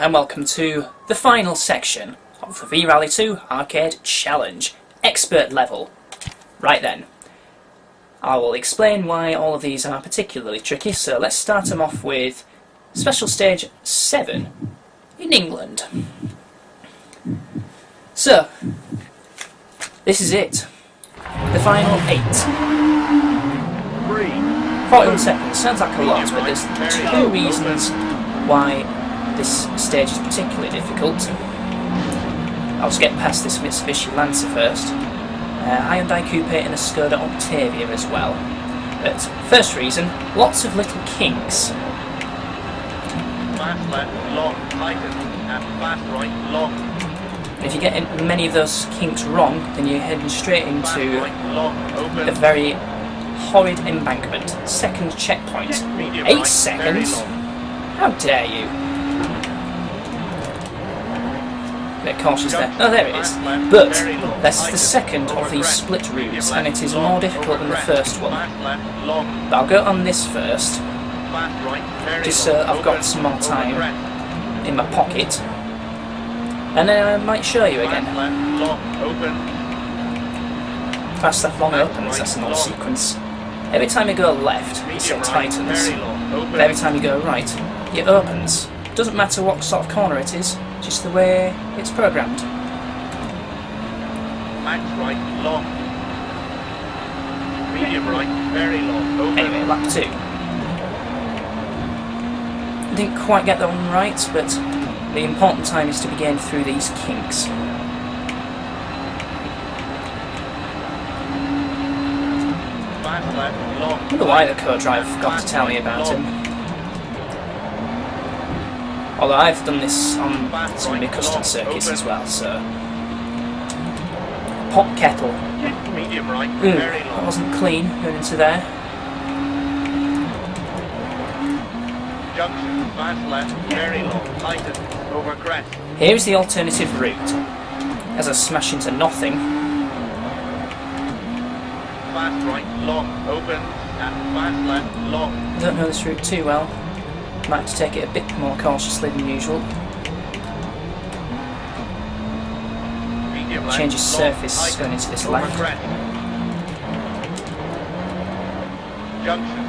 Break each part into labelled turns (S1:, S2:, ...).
S1: and welcome to the final section of the V-Rally 2 Arcade Challenge, Expert Level. Right then, I will explain why all of these are particularly tricky, so let's start them off with Special Stage 7 in England. So, this is it. The final 8. 41 seconds, sounds like a lot, but there's two reasons why this stage is particularly difficult. I'll just get past this Mitsubishi Lancer first. Hyundai Coupe and a Skoda Octavia as well. But first reason, lots of little kinks.
S2: Fast left, long, tighten, and fast right, long.
S1: If you get many of those kinks wrong, then you're heading straight into a very horrid embankment. Second checkpoint. 8 seconds? How dare you? Bit cautious there. Oh, there it is. But that's the second of these split routes, and it is more difficult than the first one. But I'll go on this first, just so I've got some more time in my pocket. And then I might show you again. Fast left, long opens, that's an old sequence. Every time you go left, it tightens. But every time you go right, it opens. Doesn't matter what sort of corner it is, just the way it's programmed.
S2: Max right, long. Medium right, very long. Open.
S1: Anyway, lap 2. Didn't quite get that one right, but the important time is to be getting through these kinks.
S2: Fast left, long.
S1: I wonder why the co-drive got to tell me about him. Although I've done this on some of my custom circuits as well, so... Pot kettle.
S2: Medium right,
S1: Ooh,
S2: very long.
S1: that wasn't clean going into there.
S2: Junction, fast left, very long, tighten, over crest.
S1: Here's the alternative route. As I smash into nothing.
S2: Fast right, long, open, and fast left, long.
S1: I don't know this route too well. Might have to take it a bit more cautiously than usual.
S2: Medium
S1: Change
S2: left,
S1: his
S2: long,
S1: surface
S2: tighten,
S1: going into this
S2: over
S1: left.
S2: crest. Junction.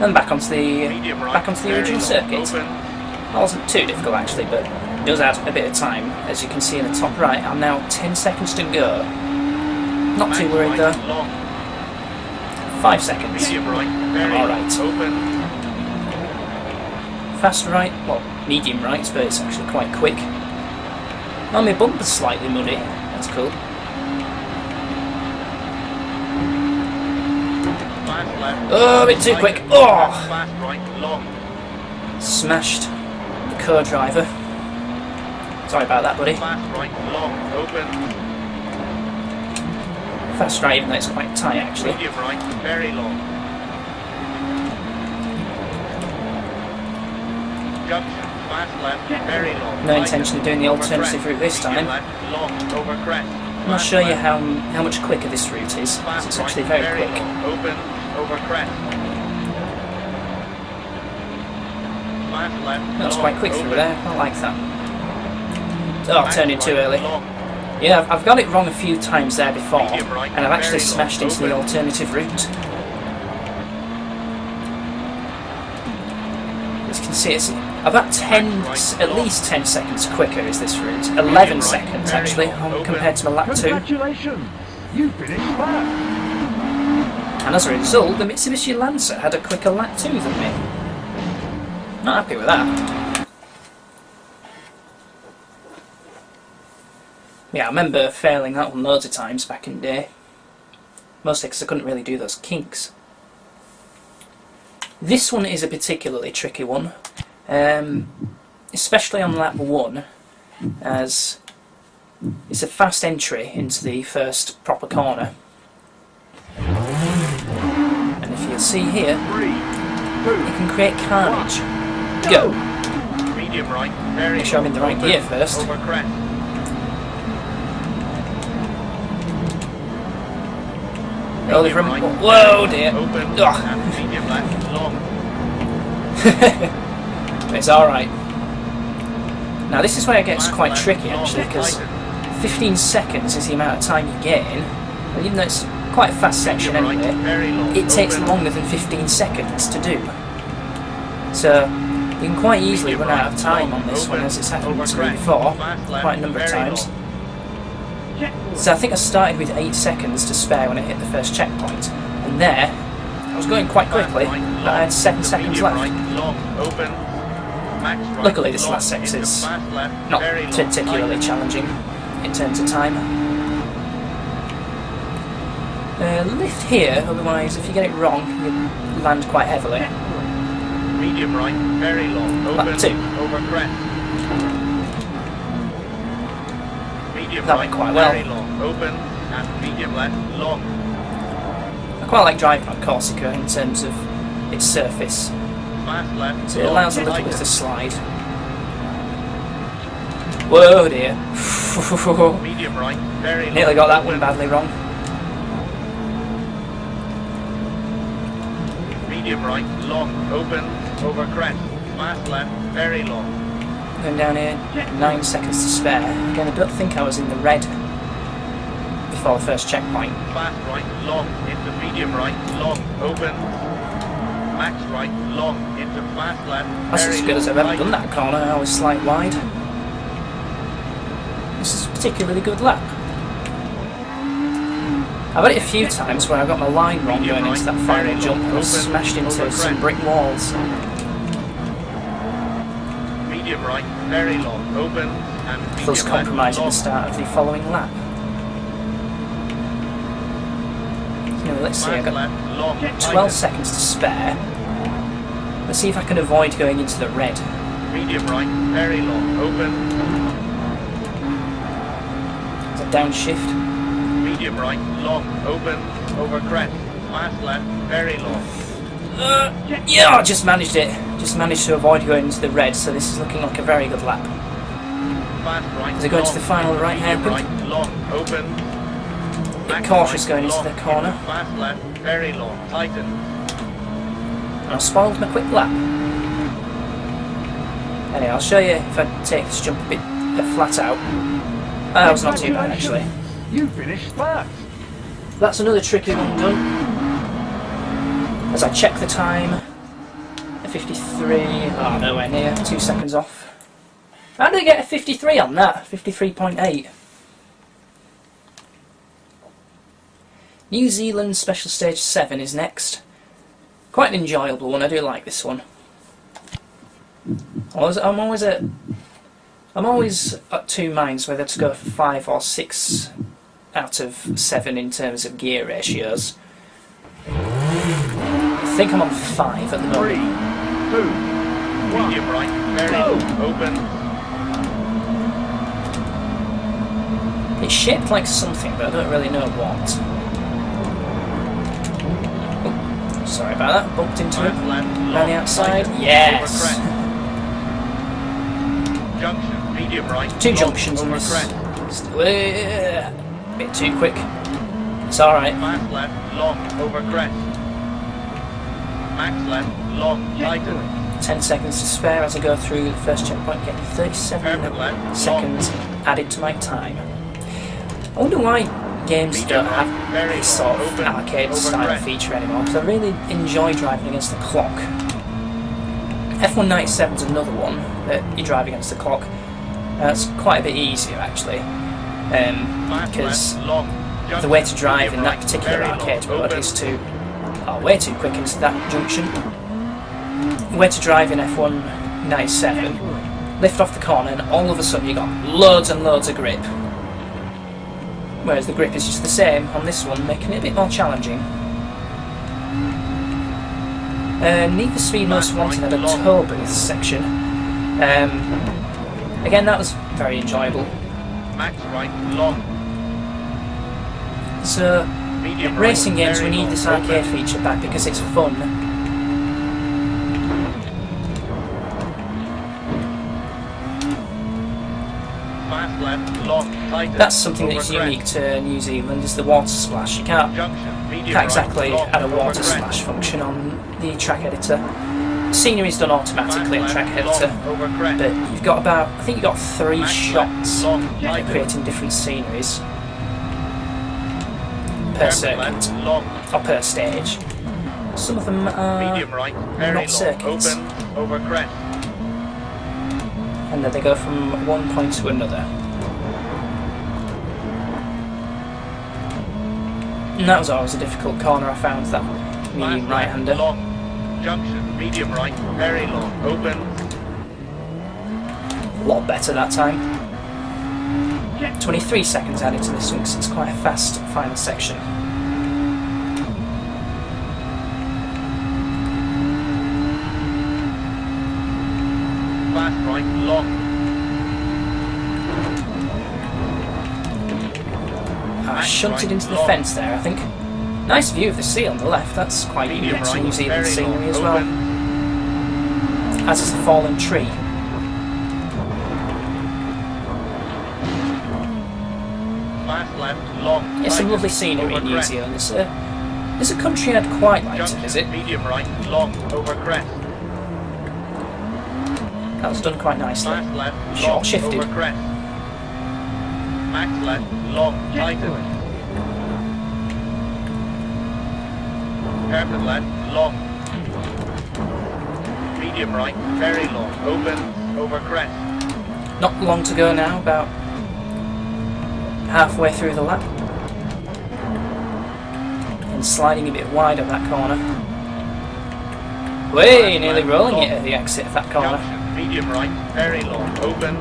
S1: And back onto the
S2: Very
S1: original
S2: long,
S1: circuit.
S2: open.
S1: That wasn't too difficult actually, but it does add a bit of time. As you can see in the top right, I'm now 10 seconds to go. Not too worried though. 5 seconds.
S2: Medium right, very
S1: Alright.
S2: open.
S1: Fast right, well, medium right, but it's actually quite quick. Oh, my bumper's slightly muddy. That's cool.
S2: Fast left.
S1: Oh, a bit too quick. Oh!
S2: Fast right, long.
S1: Smashed the co-driver. Sorry about that, buddy.
S2: Fast right, long, open.
S1: Fast right, even though it's quite tight actually.
S2: Medium right, very long. Junction, fast left, very long.
S1: No intention of doing the alternative route this time.
S2: Left, long, over crest.
S1: I'll show you how much quicker this route is.
S2: Fast
S1: It's
S2: right,
S1: actually very quick.
S2: long, open, over crest. Fast left,
S1: That was
S2: long,
S1: quite quick through
S2: open.
S1: there. I like that. Oh, I
S2: Fast
S1: turned in too
S2: right,
S1: early.
S2: long.
S1: Yeah, I've got it wrong a few times there before,
S2: Medium right,
S1: and I've actually
S2: very long,
S1: smashed into the
S2: open.
S1: alternative route. As you can see, it's about 10, at least 10 seconds quicker is this route. 11
S2: right,
S1: seconds
S2: very
S1: actually,
S2: long, open.
S1: compared to my lap 2.
S3: Congratulations! You finished last.
S1: And as a result, the Mitsubishi Lancer had a quicker lap 2 than me. Not happy with that. Yeah, I remember failing that one loads of times back in the day. Mostly because I couldn't really do those kinks. This one is a particularly tricky one. Especially on lap 1, as it's a fast entry into the first proper corner. And if you'll see here,
S3: 3, 2,
S1: you can create carnage. Go!
S2: Medium right, very
S1: Make sure I'm in the right
S2: open,
S1: gear first.
S2: Over crest.
S1: Early from... Whoa dear!
S2: Open,
S1: Ugh.
S2: and medium left, long.
S1: But it's alright. Now this is where it gets quite tricky actually, because 15 seconds is the amount of time you gain, and even though it's quite a fast section anyway, it takes longer than 15 seconds to do. So you can quite easily run out of time on this one, as it's happened to me before, quite a number of times. So I think I started with 8 seconds to spare when I hit the first checkpoint, and there, I was going quite quickly, but I had 7 seconds left. Luckily this last section is not particularly challenging in terms of time. Lift here, otherwise if you get it wrong you land quite heavily.
S2: Medium right, very long, open,
S1: Lap 2.
S2: over crest. Medium
S1: That
S2: right,
S1: went quite well.
S2: very long, open, and medium left, long.
S1: I quite like driving on Corsica in terms of its surface,
S2: Fast left,
S1: so it
S2: long,
S1: allows a little
S2: tighten.
S1: bit of slide. Whoa dear.
S2: Medium right, very long.
S1: Nearly got that one
S2: open.
S1: badly wrong.
S2: Medium right, long, open, over crest. Fast left, very long.
S1: Going down here, 9 seconds to spare. Again, I don't think I was in the red before the first checkpoint.
S2: Fast right, long, into medium right, long, open. Max right, long, into fast left,
S1: That's
S2: very
S1: as good as I've
S2: long,
S1: ever done that corner. I was slight wide. This is a particularly good lap. I've had it a few times where I got my line wrong going into that final jump and I smashed into some brick walls.
S2: Medium right, very long, open, and medium
S1: Thus
S2: left,
S1: compromising the
S2: long.
S1: start of the following lap. So let's see, I've
S2: Fast
S1: got
S2: left, long,
S1: 12
S2: tighten.
S1: seconds to spare. Let's see if I can avoid going into the red.
S2: Medium right, very long, open,
S1: It's a downshift.
S2: medium right, long, open, over crest. Fast left, very long.
S1: Yeah, I just managed it. Just managed to avoid going into the red, so this is looking like a very good lap.
S2: Fast right,
S1: As I go into
S2: long,
S1: the final right
S2: medium
S1: hairpin.
S2: right, long, open.
S1: Bit cautious going into
S2: long,
S1: the corner.
S2: Fast left, very long, tighten.
S1: And I spoiled my quick lap. Anyway, I'll show you if I take this jump a bit flat out. That was not too bad actually.
S3: You finished first.
S1: That's another tricky one done. As I check the time, 53, oh nowhere near, 2 seconds off. How did I get a 53 on that? 53.8. New Zealand Special Stage 7 is next. Quite an enjoyable one, I do like this one. I'm always at 2 minds whether to go for 5 or 6 out of 7 in terms of gear ratios. I think I'm on 5 at the
S3: 3, 2,
S1: moment.
S3: 1.
S2: Medium right, very long, open.
S1: It's shaped like something, but I don't really know what. Oh, sorry about that, bumped into it.
S2: Fast left,
S1: Down
S2: long,
S1: the outside,
S2: tighten,
S1: yes!
S2: over crest. Junction, medium right,
S1: 2
S2: long,
S1: junctions in
S2: over
S1: this.
S2: crest.
S1: Bit too quick. It's alright.
S2: Fast left, long, over crest. Max left, long, tighten.
S1: 10 seconds to spare as I go through the first checkpoint, getting 37
S2: Perfect left,
S1: seconds added to my time. I wonder why games don't have this sort of arcade style feature anymore, because I really enjoy driving against the clock. F197 is another one that you drive against the clock. It's quite a bit easier actually, because the way to drive in that particular arcade mode is to way too quick into that junction. The way to drive in F197, lift off the corner and all of a sudden you got loads and loads of grip. Whereas the grip is just the same on this one, making it a bit more challenging. Need for Speed Most Wanted had a toll booth section. Again, that was very enjoyable.
S2: Max right, long.
S1: So,
S2: Medium
S1: racing
S2: right,
S1: games, we
S2: very
S1: need
S2: long,
S1: this arcade
S2: open.
S1: feature back because it's fun.
S2: Fast left, long, tighten.
S1: That's something
S2: over
S1: that's
S2: crest.
S1: unique to New Zealand, is the water splash. You can't
S2: Junction, medium
S1: exactly
S2: right, long,
S1: add a
S2: over
S1: water
S2: crest.
S1: splash function on the track editor. scenery's done automatically on track editor, but you've got about, I think you've got 3 shots creating different sceneries per circuit, or per stage. Some of them are not circuits, and then they go from one point to another. And that was always a difficult corner I found, that medium right-hander.
S2: Junction, medium right, very long, open.
S1: A lot better that time. 23 seconds added to this one because it's quite a fast final section.
S2: Fast right, long.
S1: I shunted into the fence there, I think. Nice view of the sea on the left, that's quite unique to New Zealand scenery as well. As is the fallen tree.
S2: Fast left, long.
S1: Yeah, some lovely scenery in New Zealand. It's a country I'd quite like to visit.
S2: Medium right, long, over crest.
S1: That was done quite nicely.
S2: Fast left,
S1: Short
S2: long,
S1: shifted.
S2: over crest. Max left, long, tighten. Hairpin left, long. Medium right, very long, open, over crest.
S1: Not long to go now, about halfway through the lap. And sliding a bit wide of that corner. Way, nearly rolling it at the exit of that corner.
S2: Junction, medium right, very long, open.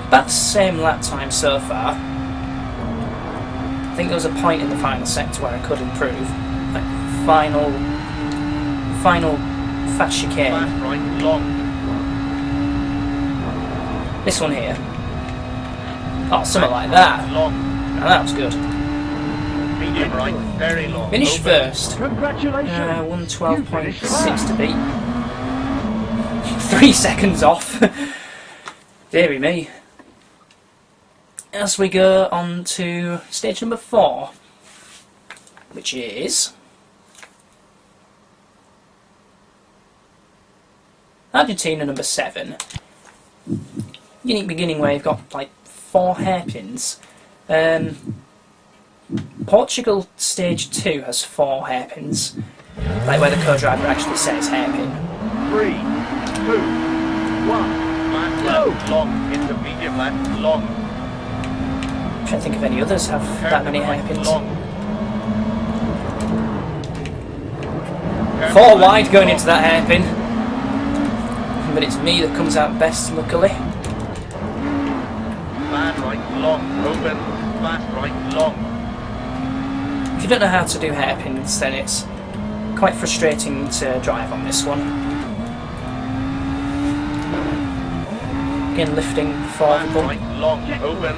S1: About the same lap time so far. I think there was a point in the final sector where I could improve. Like final fast chicane.
S2: Fast right, long.
S1: This one here. Oh, something like that.
S2: Long.
S1: Now that was good.
S2: Medium right, very long.
S1: Finished
S2: open.
S1: first.
S3: Congratulations.
S1: 112.6 to beat. 3 seconds off. Deary me. As we go on to stage number 4, which is Argentina number 7. Unique beginning where you've got like 4 hairpins. Portugal stage 2 has 4 hairpins, like where the co-driver actually says hairpin.
S3: 3, 2, 1.
S2: Fast left, long, into medium left, long.
S1: I don't think of any others have that many hairpins.
S2: Long.
S1: 4 wide going into that hairpin. But it's me that comes out best, luckily.
S2: Bad right, long, open, fast right, long.
S1: If you don't know how to do hairpins, then it's quite frustrating to drive on this one. Again, lifting before the
S2: Fast
S1: bump.
S2: right, long, open.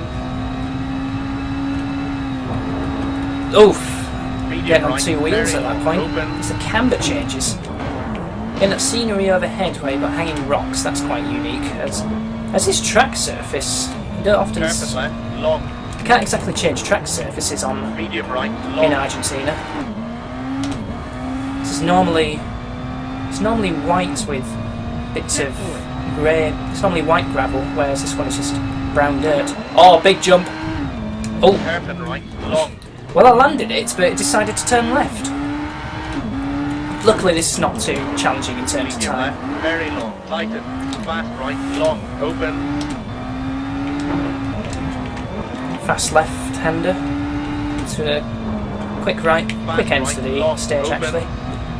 S1: Oof!
S2: Medium
S1: Getting on
S2: right,
S1: 2 wheels
S2: very
S1: at that
S2: long,
S1: point.
S2: Open.
S1: It's the camber changes. Again, that scenery overhead where you've got hanging rocks, that's quite unique. As this track surface, you don't often...
S2: Hairpin left, long.
S1: You can't exactly change track surfaces on
S2: Medium right, long.
S1: in Argentina. It's normally white with bits of grey. It's normally white gravel, whereas this one is just brown dirt. Oh, big jump! Oh,
S2: Hairpin right, long.
S1: well, I landed it, but it decided to turn left. Luckily, this is not too challenging in terms of
S2: Medium
S1: time.
S2: left, very long, tighten. Fast right, long, open.
S1: Fast left-hander to a quick right, quick end to the stage actually.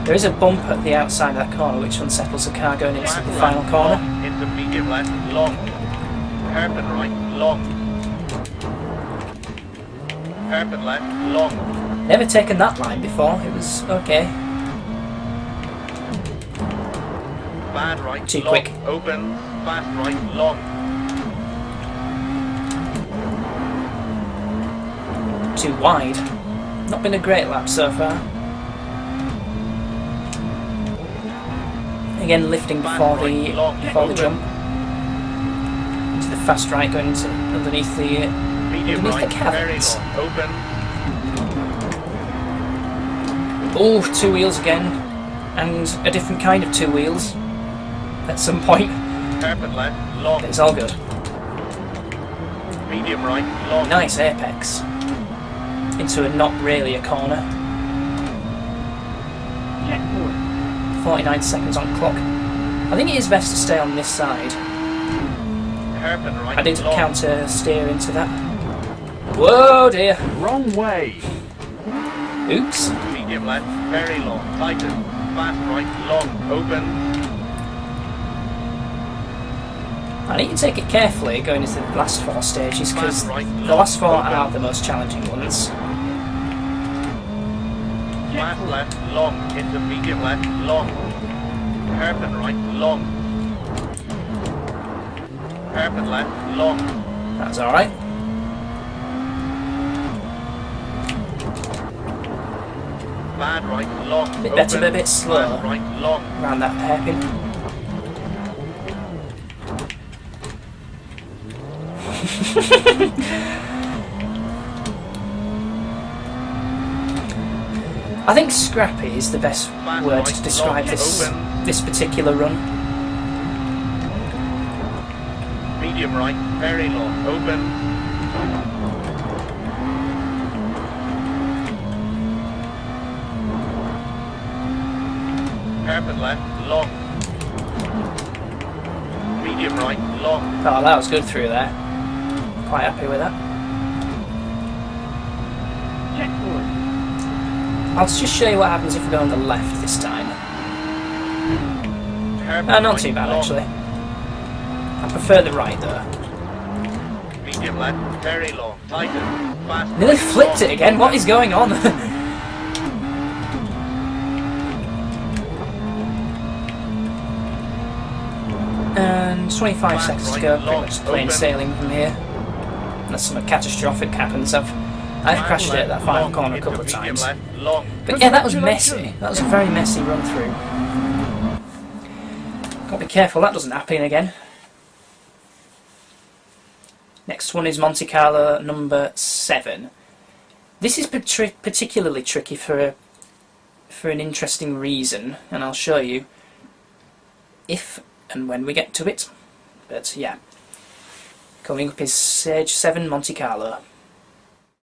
S1: There is a bump at the outside of that corner which unsettles the car going into
S2: Fast
S1: the
S2: right,
S1: final corner.
S2: long, into medium left, long. Hairpin right, long. Hairpin left, long.
S1: Never taken that line before, it was okay.
S2: Bad right,
S1: Too
S2: long,
S1: quick.
S2: open. Fast right, long.
S1: Too wide. Not been a great lap so far. Again, lifting before the jump. Into the fast right, going into underneath the
S2: Medium right, very
S1: cabins.
S2: long, open.
S1: Oh, two wheels again, and a different kind of two wheels at some point.
S2: Hairpin left, long.
S1: It's all good.
S2: Medium right, long.
S1: Nice apex into a not really a corner.
S3: Checkpoint.
S1: 49 seconds on clock. I think it is best to stay on this side.
S2: Hairpin right,
S1: I did
S2: long.
S1: counter steer into that. Whoa dear.
S3: Wrong way.
S1: Oops.
S2: Medium left, very long. Tighten. Fast right, long. Open.
S1: I need to take it carefully going into the last four stages because
S2: Fast right,
S1: the
S2: long.
S1: last four
S2: Open.
S1: are the most challenging ones.
S2: Fast left, long. Into medium left, long. Hairpin right, long. Hairpin left, long.
S1: That's alright.
S2: Bad right, long.
S1: A bit better,
S2: Open.
S1: but a bit slower.
S2: Bad right, long.
S1: Around that hairpin. I think scrappy is the best
S2: Fast
S1: word
S2: right,
S1: to describe
S2: long.
S1: this
S2: Open.
S1: this particular run.
S2: Medium right, very long. Open. Hairpin left, long. Medium right, long.
S1: Oh, that was good through there. Quite happy with that.
S3: Checkpoint.
S1: I'll just show you what happens if we go on the left this time.
S2: Hairpin
S1: Not
S2: right,
S1: too bad
S2: long.
S1: actually. I prefer the right though.
S2: Medium left, very long. Tighten. Fast
S1: Nearly
S2: right,
S1: flipped
S2: long.
S1: it again. What is going on? And 25
S2: Fast
S1: seconds to
S2: right,
S1: go. Pretty
S2: long,
S1: much plain
S2: open.
S1: sailing from here. Unless something catastrophic happens. I've
S2: Fast
S1: crashed it at that
S2: left,
S1: final
S2: long.
S1: corner a
S2: Into
S1: couple of
S2: medium
S1: times.
S2: left, long.
S1: But yeah, that was messy. That was a very messy run through. Got to be careful that doesn't happen again. Next one is Monte Carlo number 7. This is particularly tricky for an interesting reason, and I'll show you if and when we get to it. But yeah, coming up is Stage 7 Monte Carlo.